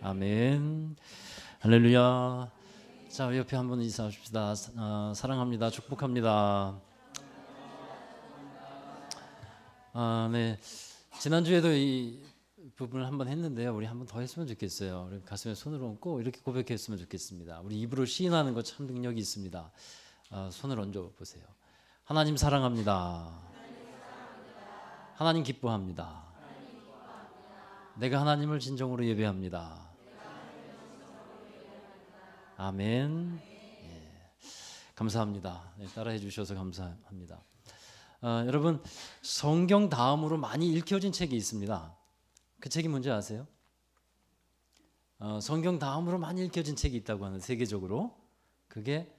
아멘. 할렐루야. 자, 우리 옆에 한번 인사하십시다. 사랑합니다. 축복합니다. 네. 지난주에도 이 부분을 한번 했는데요. 우리 한번 더 했으면 좋겠어요. 우리 가슴에 손을 얹고 이렇게 고백했으면 좋겠습니다. 우리 입으로 시인하는 것 참 능력이 있습니다. 손을 얹어 보세요. 하나님 사랑합니다. 하나님 기뻐합니다. 내가 하나님을 진정으로 예배합니다. 아멘. 예. 감사합니다. 네, 따라해 주셔서 감사합니다. 여러분, 성경 다음으로 많이 읽혀진 책이 있습니다. 그 책이 뭔지 아세요? 성경 다음으로 많이 읽혀진 책이 있다고 하는, 세계적으로. 그게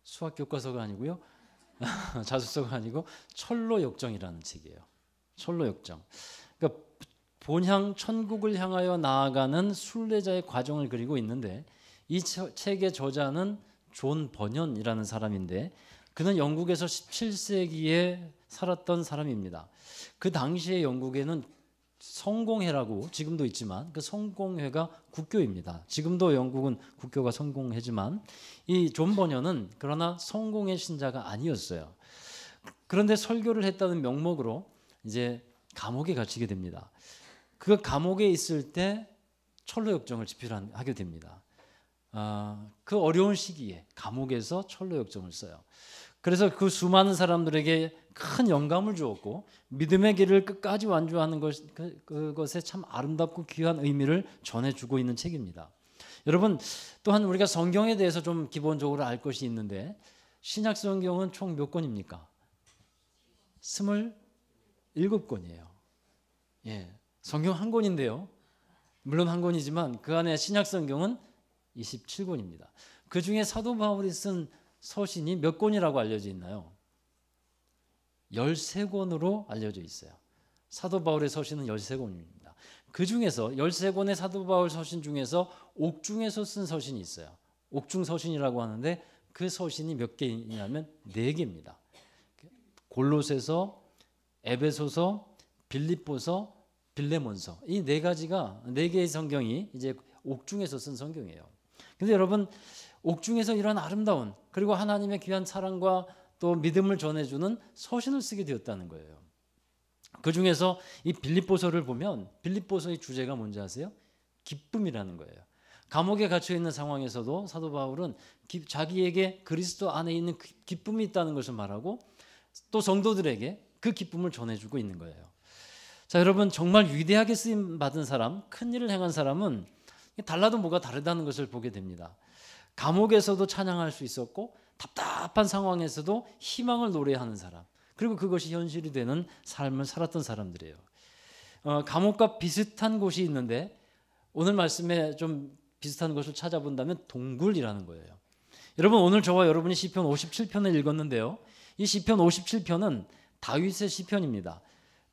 수학 교과서가 아니고요. 자습서가 아니고 철로역정이라는 책이에요. 철로역정. 그러니까 본향 천국을 향하여 나아가는 순례자의 과정을 그리고 있는데, 이 책의 저자는 존 버년이라는 사람인데, 그는 영국에서 17세기에 살았던 사람입니다. 그 당시에 영국에는 성공회라고, 지금도 있지만 그 성공회가 국교입니다. 지금도 영국은 국교가 성공회지만, 이 존 버년은 그러나 성공회 신자가 아니었어요. 그런데 설교를 했다는 명목으로 이제 감옥에 갇히게 됩니다. 그 감옥에 있을 때 철로역정을 집필하게 됩니다. 그 어려운 시기에 감옥에서 철로역정을 써요. 그래서 그 수많은 사람들에게 큰 영감을 주었고, 믿음의 길을 끝까지 완주하는 그것에 참 아름답고 귀한 의미를 전해주고 있는 책입니다. 여러분, 또한 우리가 성경에 대해서 좀 기본적으로 알 것이 있는데, 신약 성경은 총 몇 권입니까? 27권이에요. 예, 성경 한 권인데요. 물론 한 권이지만 그 안에 신약 성경은 27권입니다. 그 중에 사도 바울이 쓴 서신이 몇 권이라고 알려져 있나요? 13권으로 알려져 있어요. 사도 바울의 서신은 13권입니다. 그 중에서 13권의 사도 바울 서신 중에서 옥중에서 쓴 서신이 있어요. 옥중 서신이라고 하는데, 그 서신이 몇 개냐면 4개입니다. 골로새서, 에베소서, 빌립보서, 빌레몬서, 이 4개의 성경이 이제 옥중에서 쓴 성경이에요. 근데 여러분, 옥중에서 이런 아름다운, 그리고 하나님의 귀한 사랑과 또 믿음을 전해주는 서신을 쓰게 되었다는 거예요. 그 중에서 이 빌립보서를 보면, 빌립보서의 주제가 뭔지 아세요? 기쁨이라는 거예요. 감옥에 갇혀 있는 상황에서도 사도 바울은 자기에게 그리스도 안에 있는 기쁨이 있다는 것을 말하고, 또 성도들에게 그 기쁨을 전해주고 있는 거예요. 자, 여러분, 정말 위대하게 쓰임 받은 사람, 큰 일을 행한 사람은 달라도 뭐가 다르다는 것을 보게 됩니다. 감옥에서도 찬양할 수 있었고, 답답한 상황에서도 희망을 노래하는 사람, 그리고 그것이 현실이 되는 삶을 살았던 사람들이에요. 감옥과 비슷한 곳이 있는데, 오늘 말씀에 좀 비슷한 것을 찾아본다면 동굴이라는 거예요. 여러분, 오늘 저와 여러분이 시편 57편을 읽었는데요. 이 시편 57편은 다윗의 시편입니다.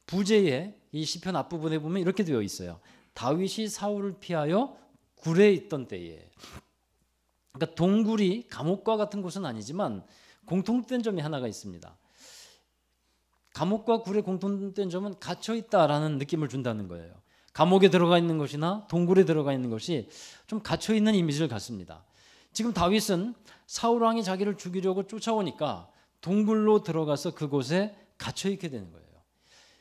부제에 이 시편 앞부분에 보면 이렇게 되어 있어요. 다윗이 사울을 피하여 굴에 있던 때에. 그러니까 동굴이 감옥과 같은 곳은 아니지만 공통된 점이 하나가 있습니다. 감옥과 굴의 공통된 점은 갇혀 있다라는 느낌을 준다는 거예요. 감옥에 들어가 있는 것이나 동굴에 들어가 있는 것이 좀 갇혀 있는 이미지를 갖습니다. 지금 다윗은 사울 왕이 자기를 죽이려고 쫓아오니까 동굴로 들어가서 그곳에 갇혀 있게 되는 거예요.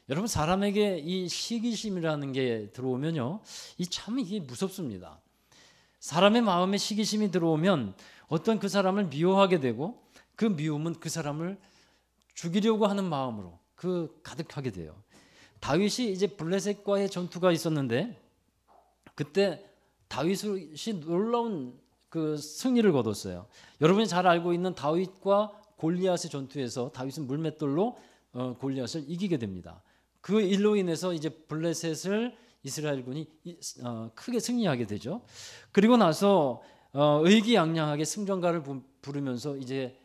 여러분, 사람에게 이 시기심이라는 게 들어오면요, 이게 무섭습니다. 사람의 마음에 시기심이 들어오면 어떤 그 사람을 미워하게 되고, 그 미움은 그 사람을 죽이려고 하는 마음으로 가득하게 돼요. 다윗이 이제 블레셋과의 전투가 있었는데, 그때 다윗이 놀라운 그 승리를 거뒀어요. 여러분이 잘 알고 있는 다윗과 골리앗의 전투에서 다윗은 물맷돌로 골리앗을 이기게 됩니다. 그 일로 인해서 이제 블레셋을 이스라엘군이 크게 승리하게 되죠. 그리고 나서 의기양양하게 승전가를 부르면서 이제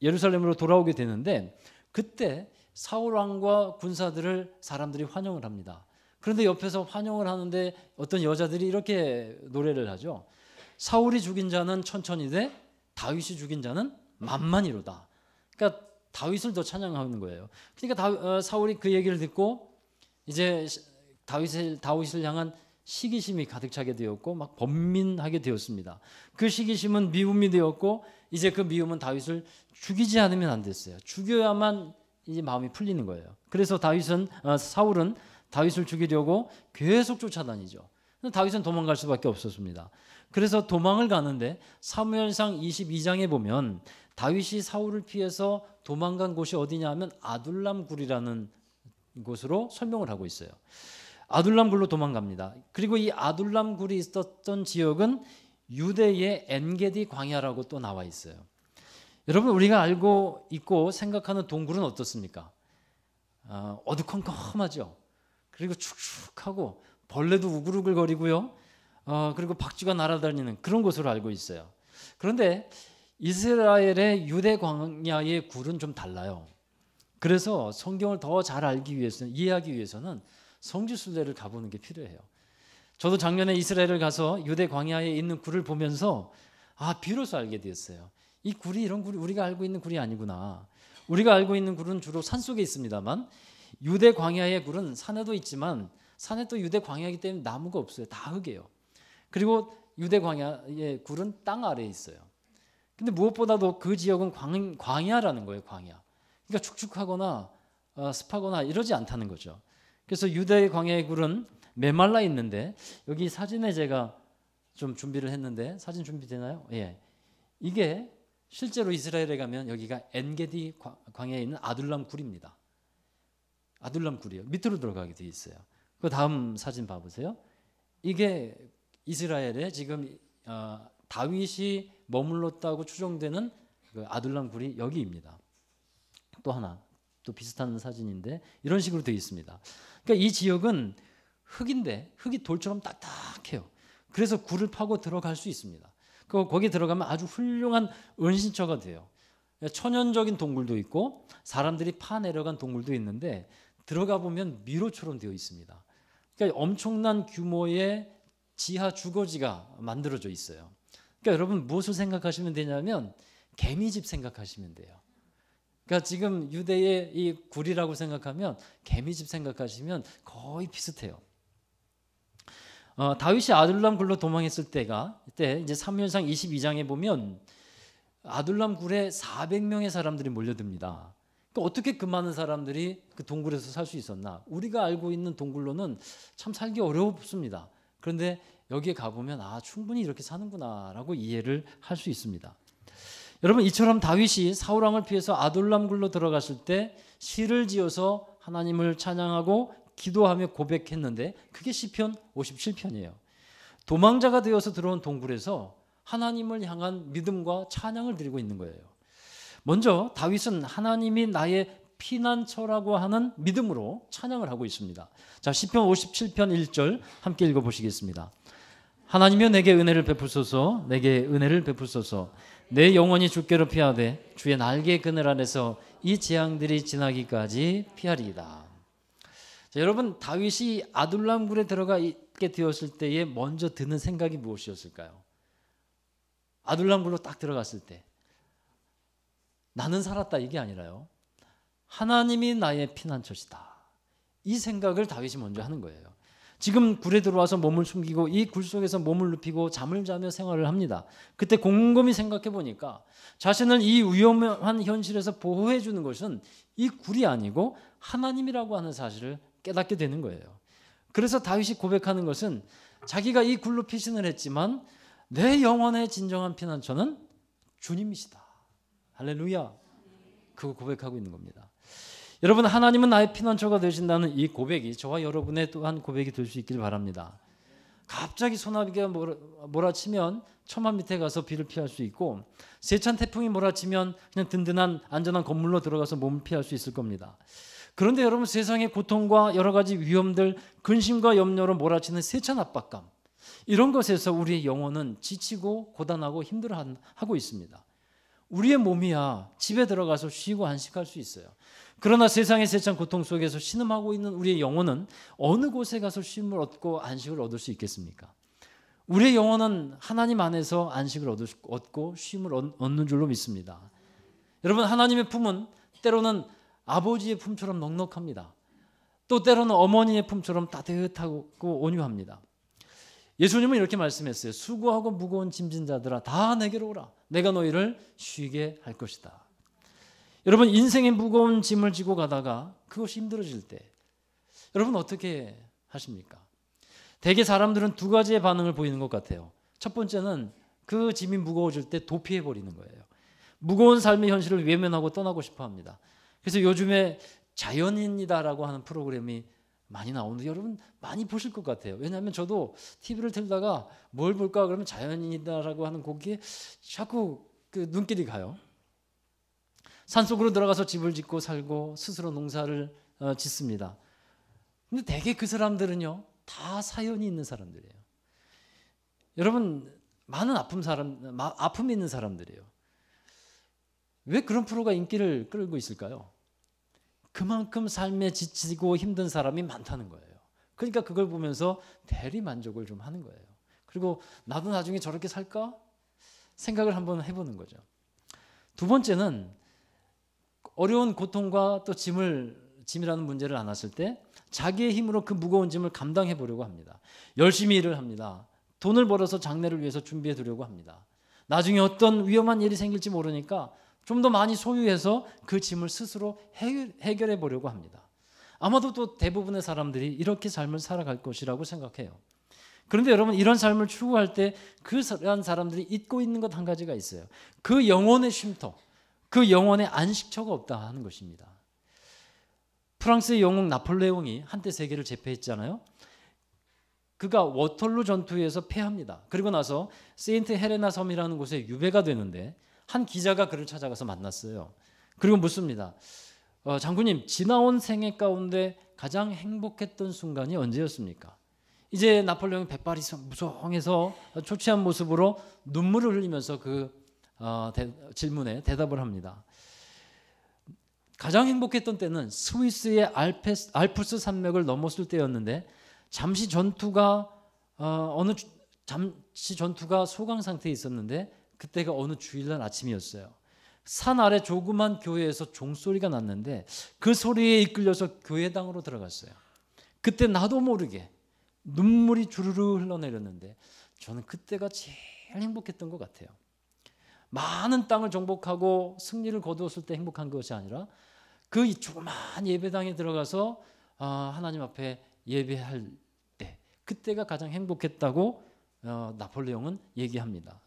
예루살렘으로 돌아오게 되는데, 그때 사울 왕과 군사들을 사람들이 환영을 합니다. 그런데 옆에서 환영을 하는데 어떤 여자들이 이렇게 노래를 하죠. 사울이 죽인 자는 천천히 돼, 다윗이 죽인 자는 만만이로다. 그러니까 다윗을 더 찬양하는 거예요. 그러니까 사울이 그 얘기를 듣고 이제 다윗을 향한 시기심이 가득 차게 되었고 막 번민하게 되었습니다. 그 시기심은 미움이 되었고 이제 그 미움은 다윗을 죽이지 않으면 안 됐어요. 죽여야만 이제 마음이 풀리는 거예요. 그래서 사울은 다윗을 죽이려고 계속 쫓아다니죠. 다윗은 도망갈 수밖에 없었습니다. 그래서 도망을 가는데 사무엘상 22장에 보면 다윗이 사울을 피해서 도망간 곳이 어디냐 하면 아둘람 굴이라는 곳으로 설명을 하고 있어요. 아둘람 굴로 도망갑니다. 그리고 이 아둘람 굴이 있었던 지역은 유대의 엔게디 광야라고 또 나와 있어요. 여러분, 우리가 알고 있고 생각하는 동굴은 어떻습니까? 어두컴컴하죠. 그리고 축축하고 벌레도 우글우글거리고요. 그리고 박쥐가 날아다니는 그런 곳으로 알고 있어요. 그런데 이스라엘의 유대 광야의 굴은 좀 달라요. 그래서 성경을 더 잘 이해하기 위해서는 성지순례를 가보는 게 필요해요. 저도 작년에 이스라엘을 가서 유대 광야에 있는 굴을 보면서 비로소 알게 되었어요. 이 굴이 이런 굴이 우리가 알고 있는 굴이 아니구나. 우리가 알고 있는 굴은 주로 산속에 있습니다만 유대 광야의 굴은 산에도 있지만 산에 또 유대 광야이기 때문에 나무가 없어요. 다 흙이에요. 그리고 유대 광야의 굴은 땅 아래에 있어요. 근데 무엇보다도 그 지역은 광야라는 거예요. 광야. 그러니까 축축하거나 습하거나 이러지 않다는 거죠. 그래서 유대 광야의 굴은 메말라 있는데 여기 사진에 제가 좀 준비를 했는데 사진 준비되나요? 예. 이게 실제로 이스라엘에 가면 여기가 엔게디 광야에 있는 아둘람 굴입니다. 아둘람 굴이요. 밑으로 들어가게 돼 있어요. 그 다음 사진 봐보세요. 이게 이스라엘에 지금 다윗이 머물렀다고 추정되는 그 아둘람 굴이 여기입니다. 또 하나 또 비슷한 사진인데 이런 식으로 되어 있습니다. 그러니까 이 지역은 흙인데 흙이 돌처럼 딱딱해요. 그래서 굴을 파고 들어갈 수 있습니다. 거기 들어가면 아주 훌륭한 은신처가 돼요. 천연적인 동굴도 있고 사람들이 파내려간 동굴도 있는데 들어가 보면 미로처럼 되어 있습니다. 그러니까 엄청난 규모의 지하 주거지가 만들어져 있어요. 그러니까 여러분 무엇을 생각하시면 되냐면 개미집 생각하시면 돼요. 그러니까 지금 유대의 이 굴이라고 생각하면 개미집 생각하시면 거의 비슷해요. 다윗이 아둘람 굴로 도망했을 이때 이제 사무엘상 22장에 보면 아둘람 굴에 400명의 사람들이 몰려듭니다. 그러니까 어떻게 그 많은 사람들이 그 동굴에서 살 수 있었나? 우리가 알고 있는 동굴로는 참 살기 어렵습니다. 그런데 여기에 가보면 충분히 이렇게 사는구나라고 이해를 할 수 있습니다. 여러분 이처럼 다윗이 사울왕을 피해서 아둘람 굴로 들어갔을 때 시를 지어서 하나님을 찬양하고 기도하며 고백했는데 그게 시편 57편이에요. 도망자가 되어서 들어온 동굴에서 하나님을 향한 믿음과 찬양을 드리고 있는 거예요. 먼저 다윗은 하나님이 나의 피난처라고 하는 믿음으로 찬양을 하고 있습니다. 자, 시편 57편 1절 함께 읽어보시겠습니다. 하나님이여 내게 은혜를 베푸소서, 내게 은혜를 베푸소서. 내 영혼이 주께로 피하되 주의 날개 그늘 안에서 이 재앙들이 지나기까지 피하리이다. 자, 여러분 다윗이 아둘람 굴에 들어가 있게 되었을 때에 먼저 드는 생각이 무엇이었을까요? 아둘람 굴로 딱 들어갔을 때 나는 살았다 이게 아니라요. 하나님이 나의 피난처시다. 이 생각을 다윗이 먼저 하는 거예요. 지금 굴에 들어와서 몸을 숨기고 이 굴 속에서 몸을 눕히고 잠을 자며 생활을 합니다. 그때 곰곰이 생각해 보니까 자신을 이 위험한 현실에서 보호해 주는 것은 이 굴이 아니고 하나님이라고 하는 사실을 깨닫게 되는 거예요. 그래서 다윗이 고백하는 것은 자기가 이 굴로 피신을 했지만 내 영혼의 진정한 피난처는 주님이시다. 할렐루야. 그거 고백하고 있는 겁니다. 여러분 하나님은 나의 피난처가 되신다는 이 고백이 저와 여러분의 또한 고백이 될 수 있길 바랍니다. 갑자기 소나기가 몰아치면 처마 밑에 가서 비를 피할 수 있고 세찬 태풍이 몰아치면 그냥 든든한 안전한 건물로 들어가서 몸을 피할 수 있을 겁니다. 그런데 여러분 세상의 고통과 여러 가지 위험들 근심과 염려로 몰아치는 세찬 압박감 이런 것에서 우리의 영혼은 지치고 고단하고 힘들어하고 있습니다. 우리의 몸이야 집에 들어가서 쉬고 안식할 수 있어요. 그러나 세상의 세찬 고통 속에서 신음하고 있는 우리의 영혼은 어느 곳에 가서 쉼을 얻고 안식을 얻을 수 있겠습니까? 우리의 영혼은 하나님 안에서 안식을 얻고 쉼을 얻는 줄로 믿습니다. 여러분 하나님의 품은 때로는 아버지의 품처럼 넉넉합니다. 또 때로는 어머니의 품처럼 따뜻하고 온유합니다. 예수님은 이렇게 말씀했어요. 수고하고 무거운 짐진 자들아 다 내게로 오라. 내가 너희를 쉬게 할 것이다. 여러분 인생의 무거운 짐을 지고 가다가 그것이 힘들어질 때 여러분 어떻게 하십니까? 대개 사람들은 두 가지의 반응을 보이는 것 같아요. 첫 번째는 그 짐이 무거워질 때 도피해버리는 거예요. 무거운 삶의 현실을 외면하고 떠나고 싶어 합니다. 그래서 요즘에 자연인이다라고 하는 프로그램이 많이 나오는데 여러분 많이 보실 것 같아요. 왜냐하면 저도 TV를 틀다가 뭘 볼까 그러면 자연인이다라고 하는 곡이 자꾸 그 눈길이 가요. 산속으로 들어가서 집을 짓고 살고 스스로 농사를 짓습니다. 근데 대개 그 사람들은요 다 사연이 있는 사람들이에요. 여러분 많은 아픔이 있는 사람들이에요. 왜 그런 프로가 인기를 끌고 있을까요? 그만큼 삶에 지치고 힘든 사람이 많다는 거예요. 그러니까 그걸 보면서 대리 만족을 좀 하는 거예요. 그리고 나도 나중에 저렇게 살까? 생각을 한번 해보는 거죠. 두 번째는 어려운 고통과 또 짐이라는 문제를 안았을 때 자기의 힘으로 그 무거운 짐을 감당해 보려고 합니다. 열심히 일을 합니다. 돈을 벌어서 장래를 위해서 준비해 두려고 합니다. 나중에 어떤 위험한 일이 생길지 모르니까 좀 더 많이 소유해서 그 짐을 스스로 해결해 보려고 합니다. 아마도 또 대부분의 사람들이 이렇게 삶을 살아갈 것이라고 생각해요. 그런데 여러분 이런 삶을 추구할 때 그런 사람들이 잊고 있는 것 한 가지가 있어요. 그 영혼의 쉼터, 그 영혼의 안식처가 없다 하는 것입니다. 프랑스의 영웅 나폴레옹이 한때 세계를 제패했잖아요. 그가 워털루 전투에서 패합니다. 그리고 나서 세인트 헬레나 섬이라는 곳에 유배가 되는데 한 기자가 그를 찾아가서 만났어요. 그리고 묻습니다. 장군님, 지나온 생애 가운데 가장 행복했던 순간이 언제였습니까? 이제 나폴레옹이 백발이 무성해서 초췌한 모습으로 눈물을 흘리면서 그 질문에 대답을 합니다. 가장 행복했던 때는 스위스의 알프스 산맥을 넘었을 때였는데 잠시 전투가 소강 상태에 있었는데 그때가 어느 주일날 아침이었어요. 산 아래 조그만 교회에서 종소리가 났는데 그 소리에 이끌려서 교회당으로 들어갔어요. 그때 나도 모르게 눈물이 주르르 흘러내렸는데 저는 그때가 제일 행복했던 것 같아요. 많은 땅을 정복하고 승리를 거두었을 때 행복한 것이 아니라 그 조그만 예배당에 들어가서 하나님 앞에 예배할 때 그때가 가장 행복했다고 나폴레옹은 얘기합니다.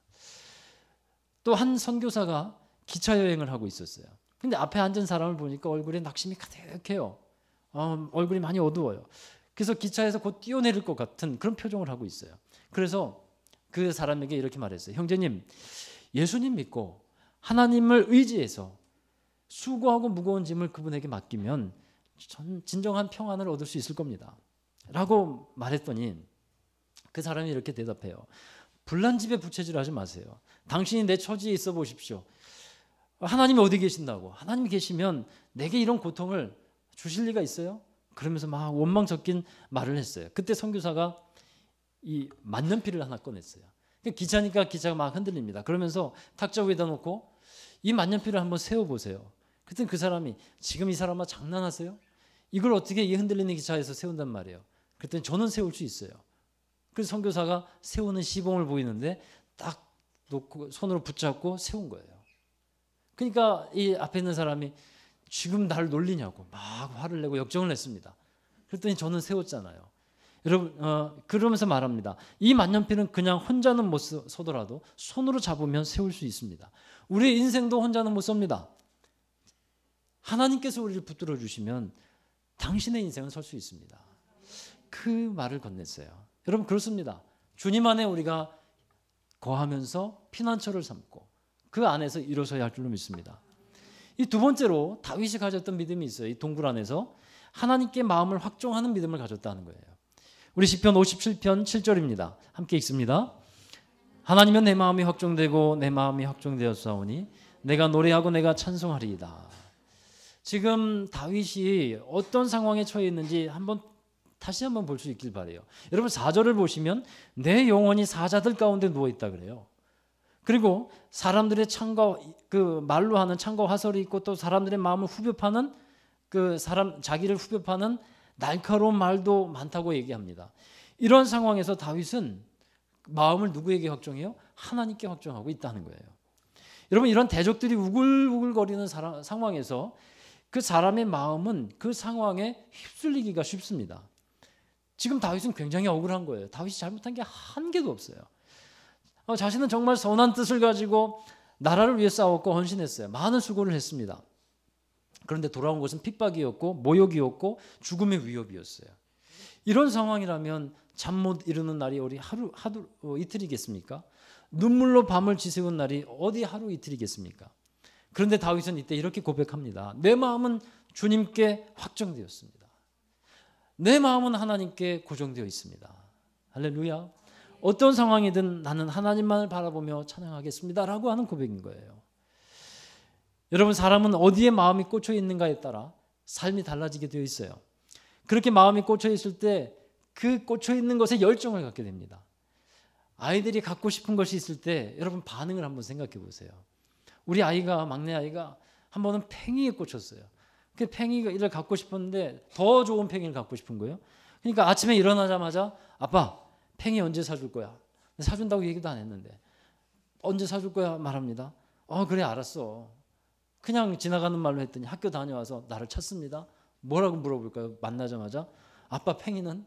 또 한 선교사가 기차 여행을 하고 있었어요. 근데 앞에 앉은 사람을 보니까 얼굴에 낙심이 가득해요. 얼굴이 많이 어두워요. 그래서 기차에서 곧 뛰어내릴 것 같은 그런 표정을 하고 있어요. 그래서 그 사람에게 이렇게 말했어요. 형제님, 예수님 믿고 하나님을 의지해서 수고하고 무거운 짐을 그분에게 맡기면 진정한 평안을 얻을 수 있을 겁니다. 라고 말했더니 그 사람이 이렇게 대답해요. 불난 집에 부채질하지 마세요. 당신이 내 처지에 있어 보십시오. 하나님이 어디 계신다고? 하나님이 계시면 내게 이런 고통을 주실 리가 있어요? 그러면서 막 원망 섞인 말을 했어요. 그때 선교사가 이 만년필을 하나 꺼냈어요. 기차니까 기차가 막 흔들립니다. 그러면서 탁자 위에다 놓고 이 만년필을 한번 세워보세요. 그랬더니 그 사람이 지금 이 사람아 장난하세요? 이걸 어떻게 이 흔들리는 기차에서 세운단 말이에요. 그랬더니 저는 세울 수 있어요. 그래서 선교사가 세우는 시범을 보이는데 딱 놓고 손으로 붙잡고 세운 거예요. 그러니까 이 앞에 있는 사람이 지금 나를 놀리냐고 막 화를 내고 역정을 냈습니다. 그랬더니 저는 세웠잖아요. 여러분 그러면서 말합니다. 이 만년필은 그냥 혼자는 못 서더라도 손으로 잡으면 세울 수 있습니다. 우리의 인생도 혼자는 못 섭니다. 하나님께서 우리를 붙들어 주시면 당신의 인생은 설 수 있습니다. 그 말을 건넸어요. 여러분 그렇습니다. 주님 안에 우리가 거하면서 피난처를 삼고 그 안에서 일어서야 할 줄로 믿습니다. 이 두 번째로 다윗이 가졌던 믿음이 있어요. 이 동굴 안에서 하나님께 마음을 확정하는 믿음을 가졌다는 거예요. 우리 시편 57편 7절입니다. 함께 읽습니다. 하나님은 내 마음이 확정되고 내 마음이 확정되었사오니 내가 노래하고 내가 찬송하리이다. 지금 다윗이 어떤 상황에 처해 있는지 다시 한번 볼 수 있길 바라요. 여러분 4절을 보시면 내 영혼이 사자들 가운데 누워 있다 그래요. 그리고 사람들의 창과 그 말로 하는 창과 화살이 있고 또 사람들의 마음을 후벼파는 자기를 후벼파는 날카로운 말도 많다고 얘기합니다. 이런 상황에서 다윗은 마음을 누구에게 확정해요? 하나님께 확정하고 있다는 거예요. 여러분, 이런 대적들이 우글우글거리는 상황에서 그 사람의 마음은 그 상황에 휩쓸리기가 쉽습니다. 지금 다윗은 굉장히 억울한 거예요. 다윗이 잘못한 게 한 개도 없어요. 자신은 정말 선한 뜻을 가지고 나라를 위해 싸웠고 헌신했어요. 많은 수고를 했습니다. 그런데 돌아온 것은 핍박이었고 모욕이었고 죽음의 위협이었어요. 이런 상황이라면 잠 못 이루는 날이 어디 하루 이틀이겠습니까? 눈물로 밤을 지새운 날이 어디 하루 이틀이겠습니까? 그런데 다윗은 이때 이렇게 고백합니다. 내 마음은 주님께 확정되었습니다. 내 마음은 하나님께 고정되어 있습니다. 할렐루야. 어떤 상황이든 나는 하나님만을 바라보며 찬양하겠습니다 라고 하는 고백인 거예요. 여러분, 사람은 어디에 마음이 꽂혀 있는가에 따라 삶이 달라지게 되어 있어요. 그렇게 마음이 꽂혀 있을 때 그 꽂혀 있는 것에 열정을 갖게 됩니다. 아이들이 갖고 싶은 것이 있을 때 여러분 반응을 한번 생각해 보세요. 우리 아이가, 막내 아이가 한 번은 팽이에 꽂혔어요. 그 팽이를 갖고 싶었는데 더 좋은 팽이를 갖고 싶은 거예요. 그러니까 아침에 일어나자마자 아빠 팽이 언제 사줄 거야? 사준다고 얘기도 안 했는데 언제 사줄 거야 말합니다. 그래 알았어. 그냥 지나가는 말로 했더니 학교 다녀와서 나를 찾습니다. 뭐라고 물어볼까요? 만나자마자 아빠 팽이는?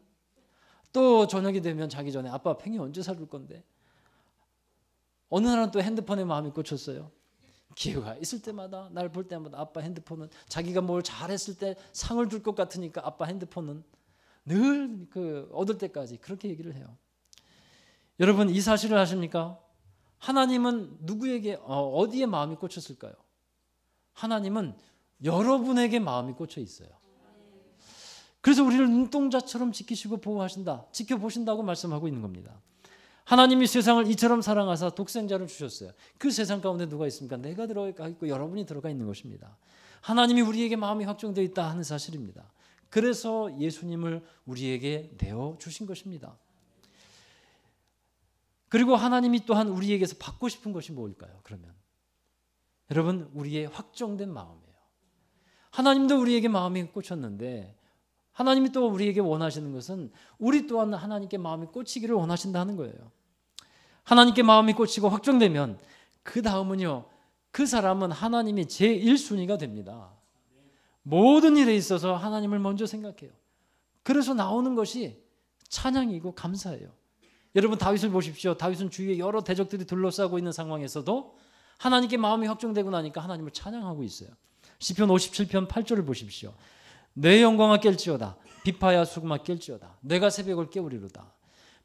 또 저녁이 되면 자기 전에 아빠 팽이 언제 사줄 건데? 어느 날은 또 핸드폰에 마음이 꽂혔어요. 기회가 있을 때마다 날 볼 때마다 아빠 핸드폰은 자기가 뭘 잘했을 때 상을 줄 것 같으니까 아빠 핸드폰은 늘 얻을 때까지 그렇게 얘기를 해요. 여러분, 이 사실을 아십니까? 하나님은 누구에게 어디에 마음이 꽂혔을까요? 하나님은 여러분에게 마음이 꽂혀 있어요. 그래서 우리를 눈동자처럼 지키시고 보호하신다, 지켜보신다고 말씀하고 있는 겁니다. 하나님이 세상을 이처럼 사랑하사 독생자를 주셨어요. 그 세상 가운데 누가 있습니까? 내가 들어가 있고 여러분이 들어가 있는 것입니다. 하나님이 우리에게 마음이 확정되어 있다 하는 사실입니다. 그래서 예수님을 우리에게 내어주신 것입니다. 그리고 하나님이 또한 우리에게서 받고 싶은 것이 뭘까요? 그러면 여러분, 우리의 확정된 마음이에요. 하나님도 우리에게 마음이 꽂혔는데 하나님이 또 우리에게 원하시는 것은 우리 또한 하나님께 마음이 꽂히기를 원하신다는 거예요. 하나님께 마음이 꽂히고 확정되면 그 다음은요, 그 사람은 하나님이 제1순위가 됩니다. 모든 일에 있어서 하나님을 먼저 생각해요. 그래서 나오는 것이 찬양이고 감사예요. 여러분, 다윗을 보십시오. 다윗은 주위에 여러 대적들이 둘러싸고 있는 상황에서도 하나님께 마음이 확정되고 나니까 하나님을 찬양하고 있어요. 시편 57편 8절을 보십시오. 내 영광아 깰지어다. 비파야 수금아 깰지어다. 내가 새벽을 깨우리로다.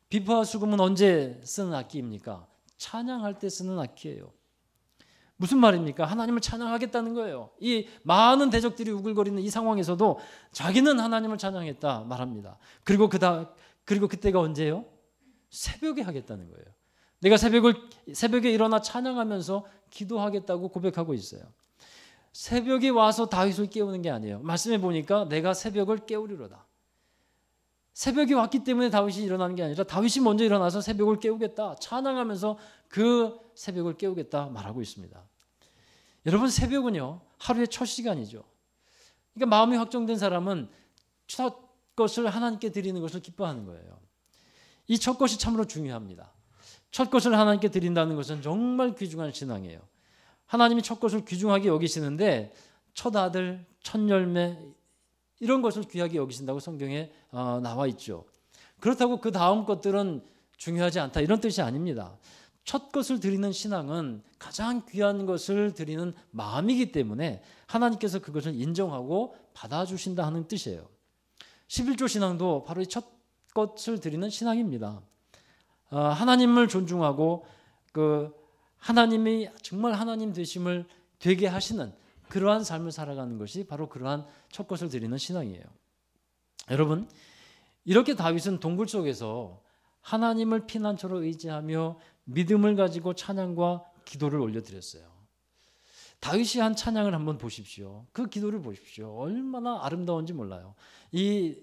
비파와 수금은 언제 쓰는 악기입니까? 찬양할 때 쓰는 악기예요. 무슨 말입니까? 하나님을 찬양하겠다는 거예요. 이 많은 대적들이 우글거리는 이 상황에서도 자기는 하나님을 찬양했다 말합니다. 그리고 그때가 언제예요? 새벽에 하겠다는 거예요. 내가 새벽에 일어나 찬양하면서 기도하겠다고 고백하고 있어요. 새벽에 와서 다윗을 깨우는 게 아니에요. 말씀해 보니까 내가 새벽을 깨우리로다. 새벽이 왔기 때문에 다윗이 일어나는 게 아니라 다윗이 먼저 일어나서 새벽을 깨우겠다, 찬양하면서 그 새벽을 깨우겠다 말하고 있습니다. 여러분, 새벽은요 하루의 첫 시간이죠. 그러니까 마음이 확정된 사람은 첫 것을 하나님께 드리는 것을 기뻐하는 거예요. 이 첫 것이 참으로 중요합니다. 첫 것을 하나님께 드린다는 것은 정말 귀중한 신앙이에요. 하나님이 첫 것을 귀중하게 여기시는데 첫 아들, 첫 열매 이런 것을 귀하게 여기신다고 성경에 나와 있죠. 그렇다고 그 다음 것들은 중요하지 않다 이런 뜻이 아닙니다. 첫 것을 드리는 신앙은 가장 귀한 것을 드리는 마음이기 때문에 하나님께서 그것을 인정하고 받아주신다 하는 뜻이에요. 11조 신앙도 바로 이 첫 것을 드리는 신앙입니다. 하나님을 존중하고 하나님이 정말 하나님 되심을 되게 하시는 그러한 삶을 살아가는 것이 바로 그러한 첫 것을 드리는 신앙이에요. 여러분, 이렇게 다윗은 동굴 속에서 하나님을 피난처로 의지하며 믿음을 가지고 찬양과 기도를 올려드렸어요. 다윗이 한 찬양을 한번 보십시오. 그 기도를 보십시오. 얼마나 아름다운지 몰라요. 이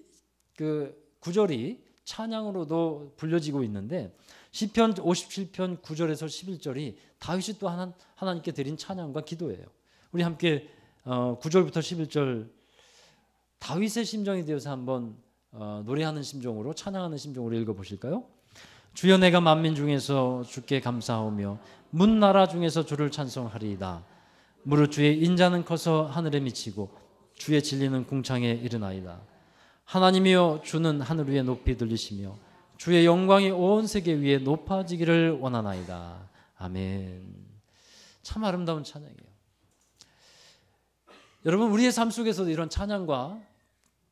구절이 찬양으로도 불려지고 있는데 시편 57편 9절에서 11절이 다윗이 또 하나님께 드린 찬양과 기도예요. 우리 함께 9절부터 11절 다윗의 심정이 되어서 한번 노래하는 심정으로, 찬양하는 심정으로 읽어보실까요? 주여, 내가 만민 중에서 주께 감사하며 문 나라 중에서 주를 찬송하리이다. 무릇 주의 인자는 커서 하늘에 미치고 주의 진리는 궁창에 이르나이다. 하나님이여, 주는 하늘 위에 높이 들리시며 주의 영광이 온 세계 위에 높아지기를 원하나이다. 아멘. 참 아름다운 찬양이에요. 여러분, 우리의 삶 속에서도 이런 찬양과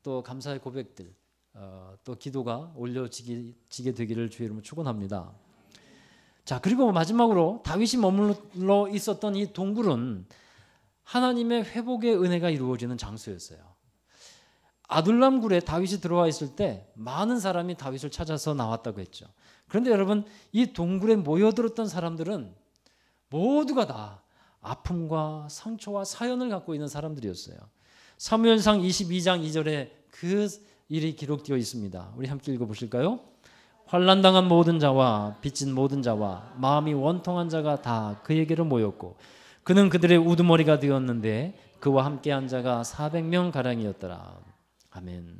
또 감사의 고백들, 또 기도가 올려지게 되기를 주의 이름으로 축원합니다. 자, 그리고 마지막으로 다윗이 머물러 있었던 이 동굴은 하나님의 회복의 은혜가 이루어지는 장소였어요. 아둘람 굴에 다윗이 들어와 있을 때 많은 사람이 다윗을 찾아서 나왔다고 했죠. 그런데 여러분, 이 동굴에 모여들었던 사람들은 모두가 다 아픔과 상처와 사연을 갖고 있는 사람들이었어요. 사무엘상 22장 2절에 그 일이 기록되어 있습니다. 우리 함께 읽어보실까요? 환난당한 모든 자와 빚진 모든 자와 마음이 원통한 자가 다 그에게로 모였고 그는 그들의 우두머리가 되었는데 그와 함께한 자가 400명 가량이었더라. 아멘.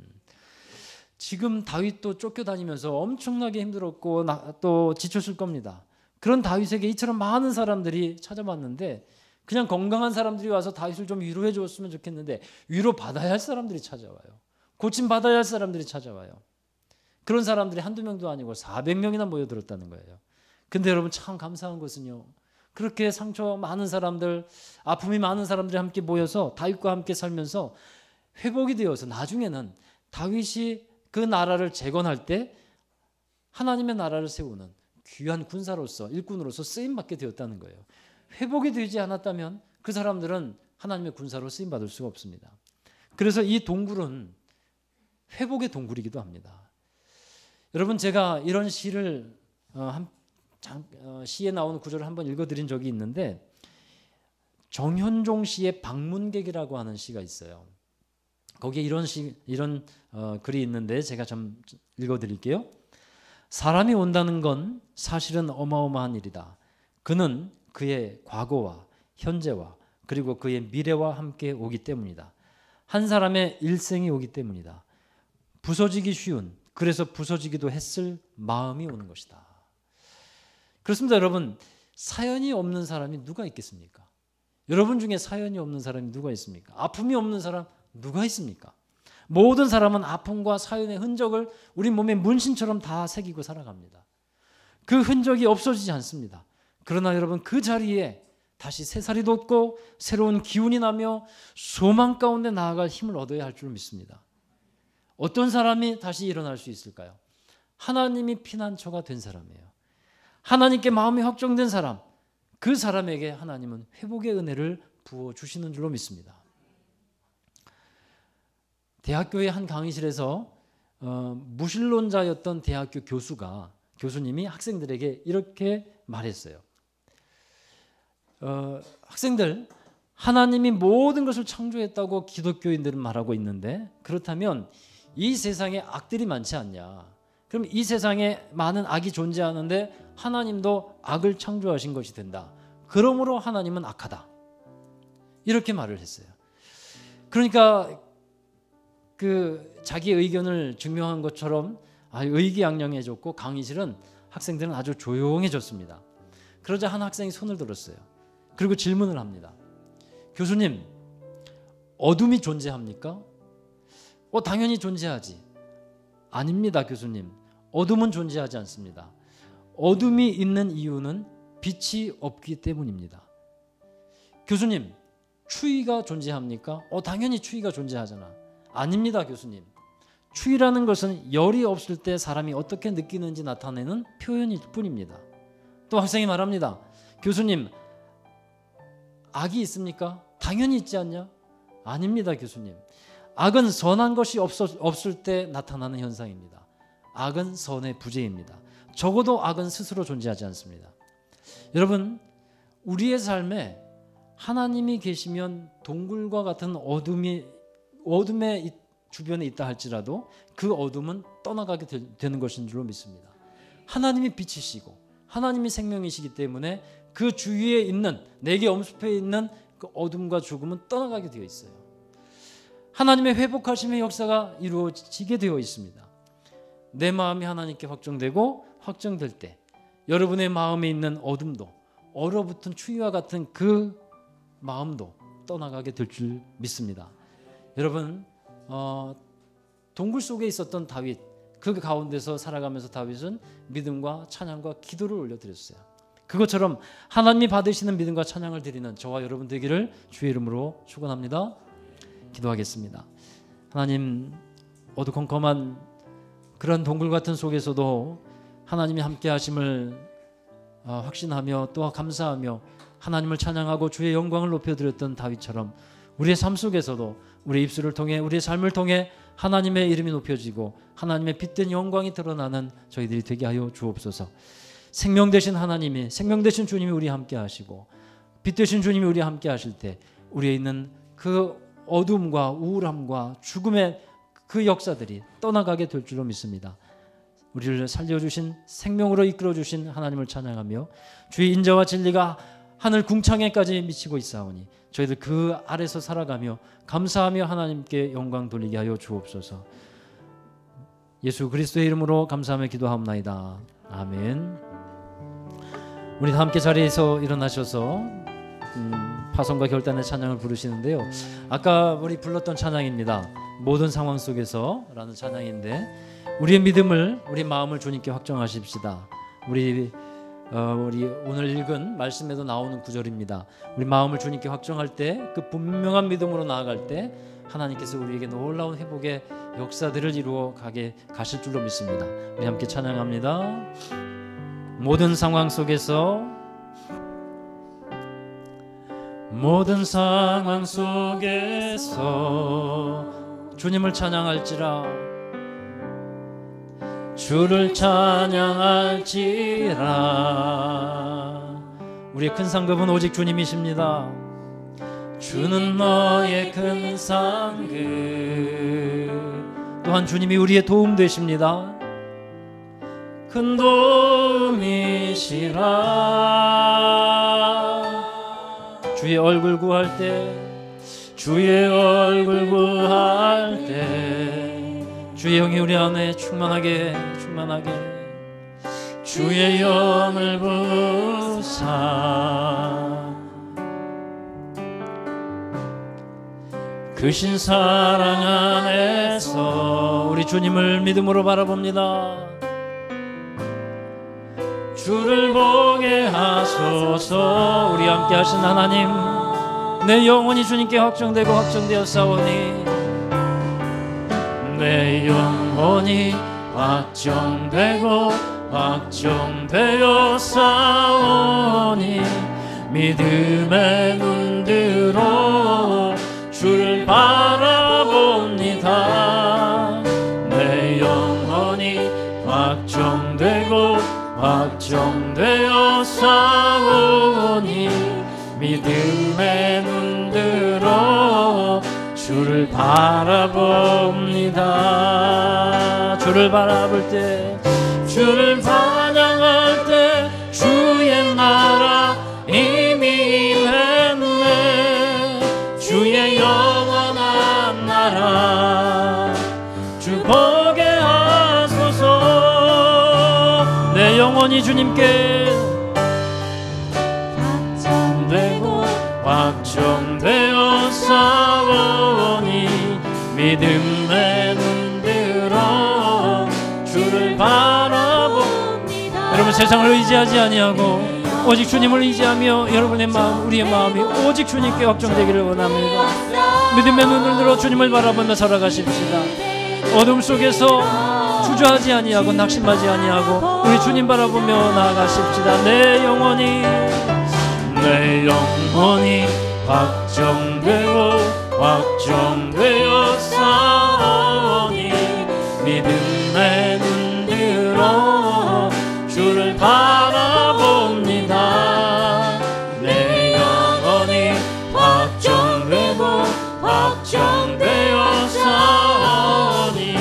지금 다윗도 쫓겨다니면서 엄청나게 힘들었고 또 지쳤을 겁니다. 그런 다윗에게 이처럼 많은 사람들이 찾아왔는데 그냥 건강한 사람들이 와서 다윗을 좀 위로해 줬으면 좋겠는데 위로받아야 할 사람들이 찾아와요. 고침받아야 할 사람들이 찾아와요. 그런 사람들이 한두 명도 아니고 400명이나 모여들었다는 거예요. 근데 여러분, 참 감사한 것은요, 그렇게 상처 많은 사람들, 아픔이 많은 사람들이 함께 모여서 다윗과 함께 살면서 회복이 되어서 나중에는 다윗이 그 나라를 재건할 때 하나님의 나라를 세우는 귀한 군사로서, 일꾼으로서 쓰임받게 되었다는 거예요. 회복이 되지 않았다면 그 사람들은 하나님의 군사로 쓰임받을 수가 없습니다. 그래서 이 동굴은 회복의 동굴이기도 합니다. 여러분, 제가 이런 시를 시에 나오는 구절을 한번 읽어드린 적이 있는데 정현종 시의 방문객이라고 하는 시가 있어요. 거기에 이런 글이 있는데 제가 좀 읽어드릴게요. 사람이 온다는 건 사실은 어마어마한 일이다. 그는 그의 과거와 현재와 그리고 그의 미래와 함께 오기 때문이다. 한 사람의 일생이 오기 때문이다. 부서지기 쉬운, 그래서 부서지기도 했을 마음이 오는 것이다. 그렇습니다. 여러분, 사연이 없는 사람이 누가 있겠습니까? 여러분 중에 사연이 없는 사람이 누가 있습니까? 아픔이 없는 사람 누가 있습니까? 모든 사람은 아픔과 사연의 흔적을 우리 몸의 문신처럼 다 새기고 살아갑니다. 그 흔적이 없어지지 않습니다. 그러나 여러분, 그 자리에 다시 새살이 돋고 새로운 기운이 나며 소망 가운데 나아갈 힘을 얻어야 할 줄 믿습니다. 어떤 사람이 다시 일어날 수 있을까요? 하나님이 피난처가 된 사람이에요. 하나님께 마음이 확정된 사람, 그 사람에게 하나님은 회복의 은혜를 부어주시는 줄로 믿습니다. 대학교의 한 강의실에서 무신론자였던 대학교 교수님이 학생들에게 이렇게 말했어요. 학생들, 하나님이 모든 것을 창조했다고 기독교인들은 말하고 있는데 그렇다면 이 세상에 악들이 많지 않냐? 그럼 이 세상에 많은 악이 존재하는데 하나님도 악을 창조하신 것이 된다. 그러므로 하나님은 악하다. 이렇게 말을 했어요. 그러니까 자기 의견을 증명한 것처럼 의기양양해졌고 강의실은 학생들은 아주 조용해졌습니다. 그러자 한 학생이 손을 들었어요. 그리고 질문을 합니다. 교수님, 어둠이 존재합니까? 당연히 존재하지. 아닙니다, 교수님. 어둠은 존재하지 않습니다. 어둠이 있는 이유는 빛이 없기 때문입니다. 교수님, 추위가 존재합니까? 당연히 추위가 존재하잖아. 아닙니다, 교수님. 추위라는 것은 열이 없을 때 사람이 어떻게 느끼는지 나타내는 표현일 뿐입니다. 또 학생이 말합니다. 교수님, 악이 있습니까? 당연히 있지 않냐? 아닙니다, 교수님. 악은 선한 것이 없을 때 나타나는 현상입니다. 악은 선의 부재입니다. 적어도 악은 스스로 존재하지 않습니다. 여러분, 우리의 삶에 하나님이 계시면 동굴과 같은 어둠의 주변에 있다 할지라도 그 어둠은 떠나가게 되는 것인 줄로 믿습니다. 하나님이 빛이시고 하나님이 생명이시기 때문에 그 주위에 있는 내게 엄습해 있는 그 어둠과 죽음은 떠나가게 되어 있어요. 하나님의 회복하심의 역사가 이루어지게 되어 있습니다. 내 마음이 하나님께 확정되고 확정될 때 여러분의 마음에 있는 어둠도 얼어붙은 추위와 같은 그 마음도 떠나가게 될 줄 믿습니다. 여러분, 동굴 속에 있었던 다윗, 그 가운데서 살아가면서 다윗은 믿음과 찬양과 기도를 올려드렸어요. 그것처럼 하나님이 받으시는 믿음과 찬양을 드리는 저와 여러분 되기를 주의 이름으로 축원합니다. 기도하겠습니다. 하나님, 어두컴컴한 그런 동굴 같은 속에서도 하나님이 함께 하심을 확신하며 또 감사하며 하나님을 찬양하고 주의 영광을 높여드렸던 다윗처럼 우리의 삶 속에서도 우리의 입술을 통해 우리의 삶을 통해 하나님의 이름이 높여지고 하나님의 빛된 영광이 드러나는 저희들이 되게 하여 주옵소서. 생명 되신 하나님이, 생명 되신 주님이 우리 함께 하시고 빛 되신 주님이 우리 함께 하실 때 우리에 있는 그 어둠과 우울함과 죽음의 그 역사들이 떠나가게 될 줄로 믿습니다. 우리를 살려주신, 생명으로 이끌어주신 하나님을 찬양하며 주의 인자와 진리가 하늘 궁창에까지 미치고 있사오니 저희들 그 아래서 살아가며 감사하며 하나님께 영광 돌리게 하여 주옵소서. 예수 그리스도의 이름으로 감사하며 기도하옵나이다. 아멘. 우리 다 함께 자리에서 일어나셔서 파송과 결단의 찬양을 부르시는데요. 아까 우리 불렀던 찬양입니다. 모든 상황 속에서 라는 찬양인데 우리의 믿음을, 우리 마음을 주님께 확정하십시다. 우리 오늘 읽은 말씀에도 나오는 구절입니다. 우리 마음을 주님께 확정할 때, 그 분명한 믿음으로 나아갈 때 하나님께서 우리에게 놀라운 회복의 역사들을 이루어 가실 줄로 믿습니다. 우리 함께 찬양합니다. 모든 상황 속에서, 모든 상황 속에서 주님을 찬양할지라, 주를 찬양할지라. 우리의 큰 상급은 오직 주님이십니다. 주는 너의 큰 상급. 또한 주님이 우리의 도움 되십니다. 큰 도움이시라. 주의 얼굴 구할 때, 주의 얼굴 구할 때 주의 영이 우리 안에 충만하게 주의 영을 부사 크신 사랑 안에서 우리 주님을 믿음으로 바라봅니다. 주를 보게 하소서. 우리 함께 하신 하나님, 내 영혼이 주님께 확정되고 확정되었사오니, 내 영혼이 확정되고 확정되었사오니 믿음의 눈들어 주를 바라봅니다. 내 영혼이 확정되고 확정되었사오니 믿음의 눈들어 주를 바라봅니다. 주를 바라볼 때, 주를 찬양할 때 주의 나라 이미 임했네. 주의 영원한 나라 주 보게 하소서. 내 영혼이 주님께 확정되고 확정되었사오니 믿음의 눈들어 주를 바라봅니다. 여러분, 세상을 의지하지 아니하고 오직 주님을 의지하며 여러분의 마음, 우리의 마음이 오직 주님께 확정되기를 원합니다. 믿음의 눈을 들어 주님을 바라보며 살아가십시다. 어둠 속에서 주저하지 아니하고 낙심하지 아니하고 우리 주님 바라보며 나아가십시다. 내 영혼이 확정되고 확정되었사오니 믿음의 눈들어 주를 바라봅니다. 내 영혼이 확정되고 확정되었사오니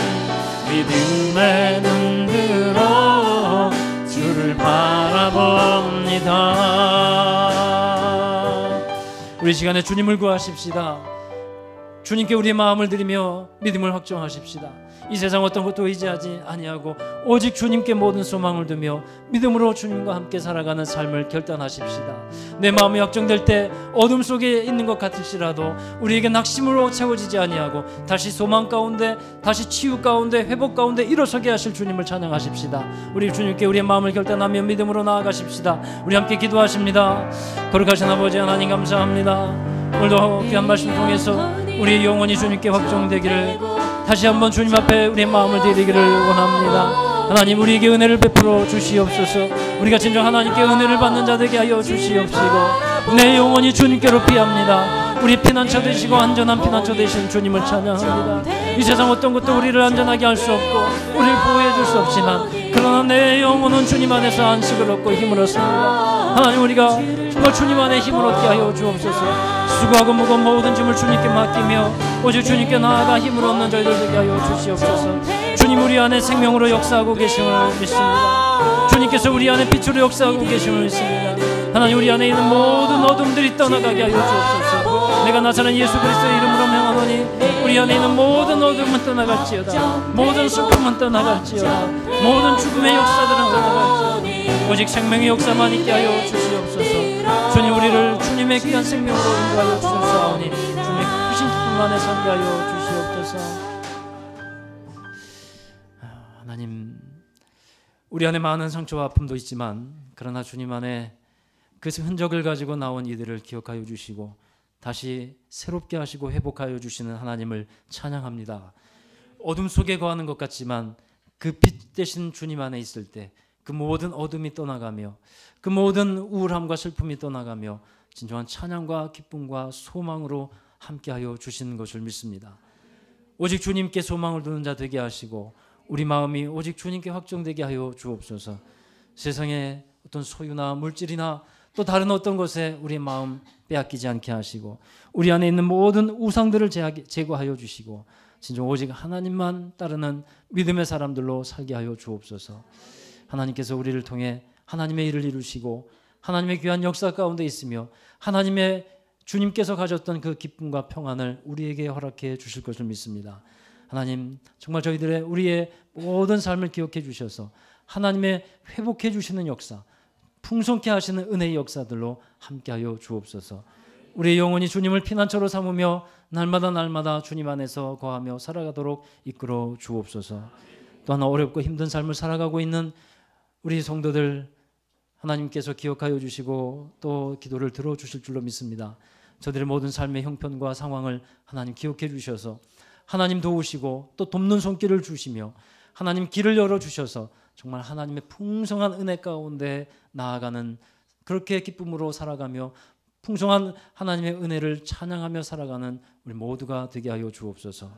믿음의 눈들어 주를 바라봅니다. 우리 시간에 주님을 구하십시다. 주님께 우리의 마음을 드리며 믿음을 확정하십시다. 이 세상 어떤 것도 의지하지 아니하고 오직 주님께 모든 소망을 두며 믿음으로 주님과 함께 살아가는 삶을 결단하십시다. 내 마음이 확정될 때 어둠 속에 있는 것 같을지라도 우리에게 낙심으로 채워지지 아니하고 다시 소망 가운데, 다시 치유 가운데, 회복 가운데 일어서게 하실 주님을 찬양하십시다. 우리 주님께 우리의 마음을 결단하며 믿음으로 나아가십시다. 우리 함께 기도하십니다. 거룩하신 아버지 하나님 감사합니다. 오늘도 귀한 말씀 통해서 우리의 영혼이 주님께 확정되기를 다시 한번 주님 앞에 우리의 마음을 드리기를 원합니다. 하나님, 우리에게 은혜를 베풀어 주시옵소서. 우리가 진정 하나님께 은혜를 받는 자 되게 하여 주시옵시고 내 영혼이 주님께로 피합니다. 우리 피난처 되시고 안전한 피난처 되신 주님을 찬양합니다. 이 세상 어떤 것도 우리를 안전하게 할 수 없고 우리를 보호해 줄 수 없지만 그러나 내 영혼은 주님 안에서 안식을 얻고 힘을 얻습니다. 하나님, 우리가 정말 주님 안에 힘을 얻게 하여 주옵소서. 수고하고 무거운 모든 짐을 주님께 맡기며 오직 주님께 나아가 힘을 얻는 저희들 되게 하여 주시옵소서. 주님, 우리 안에 생명으로 역사하고 계심을 믿습니다. 주님께서 우리 안에 빛으로 역사하고 계심을 믿습니다. 하나님, 우리 안에 있는 모든 어둠들이 떠나가게 하여 주옵소서. 내가 나사렛 예수 그리스도의 이름으로 명하노니 우리 안에 있는 모든 어둠은 떠나갈지어다. 모든 슬픔은 떠나갈지어다. 모든 죽음의 역사들은 떠나갈지어다. 오직 생명의 역사만 있게 하여 주시옵소서. 주님, 우리를 주님의 귀한 생명으로 인도하여 주옵사오니 주님의 크신 기쁨 안에 살게 하여 주시옵소서. 하나님, 우리 안에 많은 상처와 아픔도 있지만 그러나 주님 안에 그 흔적을 가지고 나온 이들을 기억하여 주시고 다시 새롭게 하시고 회복하여 주시는 하나님을 찬양합니다. 어둠 속에 거하는 것 같지만 그 빛 대신 주님 안에 있을 때 그 모든 어둠이 떠나가며 그 모든 우울함과 슬픔이 떠나가며 진정한 찬양과 기쁨과 소망으로 함께하여 주시는 것을 믿습니다. 오직 주님께 소망을 두는 자 되게 하시고 우리 마음이 오직 주님께 확정되게 하여 주옵소서. 세상의 어떤 소유나 물질이나 또 다른 어떤 것에 우리의 마음 빼앗기지 않게 하시고 우리 안에 있는 모든 우상들을 제거하여 주시고 진정 오직 하나님만 따르는 믿음의 사람들로 살게 하여 주옵소서. 하나님께서 우리를 통해 하나님의 일을 이루시고 하나님의 귀한 역사 가운데 있으며 하나님의 주님께서 가졌던 그 기쁨과 평안을 우리에게 허락해 주실 것을 믿습니다. 하나님, 정말 저희들의 우리의 모든 삶을 기억해 주셔서 하나님의 회복해 주시는 역사, 풍성케 하시는 은혜의 역사들로 함께하여 주옵소서. 우리의 영혼이 주님을 피난처로 삼으며 날마다 주님 안에서 거하며 살아가도록 이끌어 주옵소서. 또 하나 어렵고 힘든 삶을 살아가고 있는 우리 성도들 하나님께서 기억하여 주시고 또 기도를 들어주실 줄로 믿습니다. 저들의 모든 삶의 형편과 상황을 하나님 기억해 주셔서 하나님 도우시고 또 돕는 손길을 주시며 하나님 길을 열어주셔서 정말 하나님의 풍성한 은혜 가운데 나아가는 그렇게 기쁨으로 살아가며 풍성한 하나님의 은혜를 찬양하며 살아가는 우리 모두가 되게 하여 주옵소서.